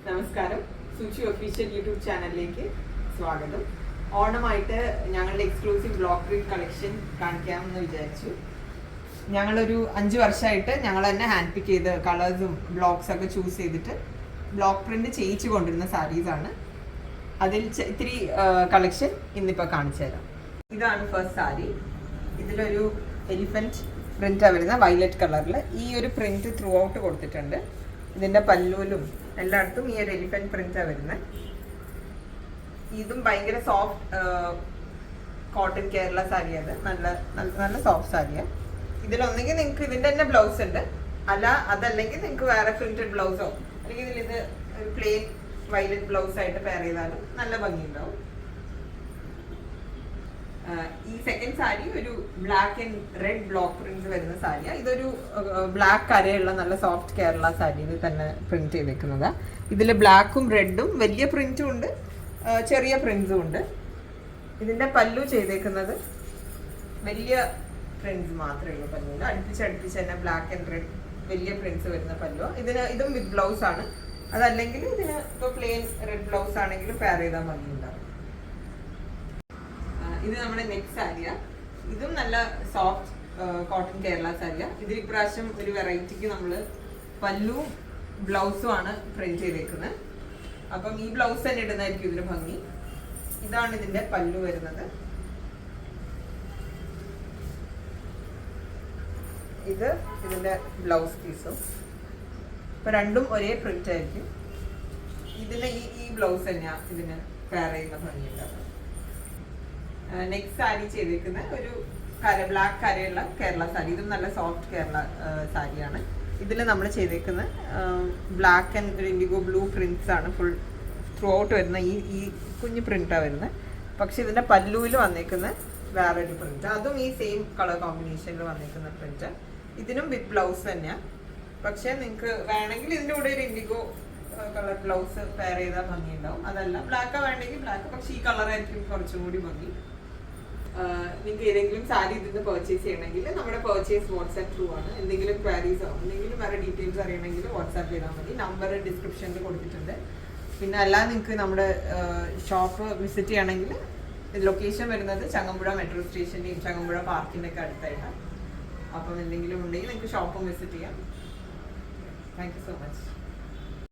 നമസ്കാരം, Suchi official YouTube ചാനലിലേക്ക് സ്വാഗതം. ഓണമായിട്ട് ഞങ്ങളുടെ എക്സ്ക്ലൂസീവ് ബ്ലോക്ക് പ്രിന്റ് കളക്ഷൻ കാണിക്കാമെന്ന് വിചാരിച്ചു. ഞങ്ങളൊരു 5 വർഷമായിട്ട് ഞങ്ങൾ തന്നെ ഹാൻഡ് പിക്ക് ചെയ്ത് കളേഴ്സും ബ്ലോക്സ് ഒക്കെ ചൂസ് ചെയ്തിട്ട് ബ്ലോക്ക് പ്രിന്റ് ചെയ്യിച്ചു കൊണ്ടിരുന്ന സാരീസാണ്. അതിൽ ഇത്തിരി കളക്ഷൻ ഇന്നിപ്പോൾ കാണിച്ചു തരാം. ഇതാണ് ഫസ്റ്റ് സാരി. ഇതിലൊരു എലിഫൻറ്റ് പ്രിന്റാണ് വരുന്നത്, വയലറ്റ് കളറിൽ. ഈ ഒരു പ്രിന്റ് ത്രൂ ഔട്ട് കൊടുത്തിട്ടുണ്ട്. ഇതിൻ്റെ പല്ലുവിലും എല്ലായിടത്തും ഈ ഒരു എലിഫൻറ്റ് പ്രിന്റാണ് വരുന്നത്. ഇതും ഭയങ്കര സോഫ്റ്റ് കോട്ടൺ കേരള സാരിയാണ്. നല്ല നല്ല സോഫ്റ്റ് സാരിയാണ്. ഇതിലൊന്നെങ്കിൽ നിങ്ങൾക്ക് ഇതിൻ്റെ തന്നെ ബ്ലൗസ് ഉണ്ട്, അതല്ലെങ്കിൽ നിങ്ങൾക്ക് വേറെ പ്രിന്റഡ് ബ്ലൗസോ അല്ലെങ്കിൽ ഇതിലിത് ഒരു പ്ലെയിൻ വയലറ്റ് ബ്ലൗസ് ആയിട്ട് പെയർ ചെയ്താലും നല്ല ഭംഗിയുണ്ടാവും. ഈ സെക്കൻഡ് സാരി ഒരു black and red block print വരുന്ന സാരിയാണ്. ഇതൊരു ബ്ലാക്ക് കരയുള്ള നല്ല സോഫ്റ്റ് കേരള സാരിയിൽ തന്നെ പ്രിന്റ് ചെയ്തേക്കുന്നതാണ്. ഇതിൽ ബ്ലാക്കും റെഡും വലിയ പ്രിന്റും ഉണ്ട്, ചെറിയ പ്രിന്റ്സും ഉണ്ട്. ഇതിൻ്റെ പല്ലു ചെയ്തേക്കുന്നത് വലിയ പ്രിന്റ്സ് മാത്രമേ ഉള്ളൂ. പല്ലുവിൽ അടുപ്പിച്ച് തന്നെ ബ്ലാക്ക് ആൻഡ് റെഡ് വലിയ പ്രിന്റ്സ് വരുന്ന പല്ലു. ഇതും വിത്ത് ബ്ലൗസ് ആണ്. അതല്ലെങ്കിൽ ഇതിന് ഇപ്പോൾ പ്ലെയിൻ റെഡ് ബ്ലൗസ് ആണെങ്കിലും പെയർ ചെയ്താൽ ഭംഗിയുണ്ടാവും. ഇത് നമ്മുടെ നെക്സ്റ്റ് സാരിയാണ്. ഇതും നല്ല സോഫ്റ്റ് കോട്ടൺ കേരള സാരിയാണ്. ഇതിൽ ഇപ്രാവശ്യം ഒരു വെറൈറ്റിക്ക് നമ്മൾ പല്ലുവും ബ്ലൗസും ആണ് പ്രിന്റ് ചെയ്തേക്കുന്നത്. അപ്പം ഈ ബ്ലൗസ് തന്നെ ഇടുന്നതായിരിക്കും ഇതിന് ഭംഗി. ഇതാണ് ഇതിന്റെ പല്ലു വരുന്നത്. ഇത് ഇതിന്റെ ബ്ലൗസ് പീസും. ഇപ്പൊ രണ്ടും ഒരേ പ്രിന്റ് ആയിരിക്കും. ഇതിന് ഈ ബ്ലൗസ് തന്നെയാണ് ഇതിന് പെയർ ചെയ്യുന്ന ഭംഗിയുണ്ടാവും. നെക്സ്റ്റ് സാരി ചെയ്തേക്കുന്ന ഒരു ബ്ലാക്ക് കരയുള്ള കേരള സാരി. ഇതും നല്ല സോഫ്റ്റ് കേരള സാരിയാണ്. ഇതിൽ നമ്മൾ ചെയ്തേക്കുന്ന ബ്ലാക്ക് ആൻഡ് ഒരു ഇൻഡിഗോ ബ്ലൂ പ്രിന്റ്സ് ആണ്. ഫുൾ ത്രൂ ഔട്ട് വരുന്ന ഈ കുഞ്ഞു പ്രിന്റാണ് വരുന്നത്. പക്ഷെ ഇതിൻ്റെ പല്ലുവിൽ വന്നേക്കുന്ന വേറൊരു പ്രിന്റ്, അതും ഈ സെയിം കളർ കോമ്പിനേഷനിൽ വന്നേക്കുന്ന പ്രിന്റ്. ഇതിനും വിത്ത് ബ്ലൗസ് തന്നെയാണ്. പക്ഷെ നിങ്ങൾക്ക് വേണമെങ്കിൽ ഇതിൻ്റെ കൂടെ ഒരു ഇൻഡിഗോ കളർ ബ്ലൗസ് പെയർ ചെയ്താൽ ഭംഗിയുണ്ടാവും. അതല്ല ബ്ലാക്കാ വേണമെങ്കിൽ ബ്ലാക്ക്, പക്ഷെ ഈ കളറായിരിക്കും കുറച്ചും കൂടി ഭംഗി. നിങ്ങൾക്ക് ഏതെങ്കിലും സാരി ഇതിന്ന് പർച്ചേസ് ചെയ്യണമെങ്കിൽ നമ്മുടെ പർച്ചേസ് വാട്സാപ്പ് ത്രൂ ആണ്. എന്തെങ്കിലും ക്വയറീസോ എന്തെങ്കിലും വേറെ ഡീറ്റെയിൽസ് അറിയണമെങ്കിൽ വാട്സാപ്പ് ചെയ്താൽ മതി. നമ്പർ ഡിസ്ക്രിപ്ഷനിൽ കൊടുത്തിട്ടുണ്ട്. പിന്നെ അല്ലാതെ നിങ്ങൾക്ക് നമ്മുടെ ഷോപ്പ് വിസിറ്റ് ചെയ്യണമെങ്കിൽ ലൊക്കേഷൻ വരുന്നത് ചങ്ങമ്പുഴ മെട്രോ സ്റ്റേഷൻ്റെയും ചങ്ങമ്പുഴ പാർക്കിൻ്റെ ഒക്കെ അടുത്തായിട്ടാണ്. അപ്പം എന്തെങ്കിലും ഉണ്ടെങ്കിൽ നിങ്ങൾക്ക് ഷോപ്പും വിസിറ്റ് ചെയ്യാം. Thank you so much.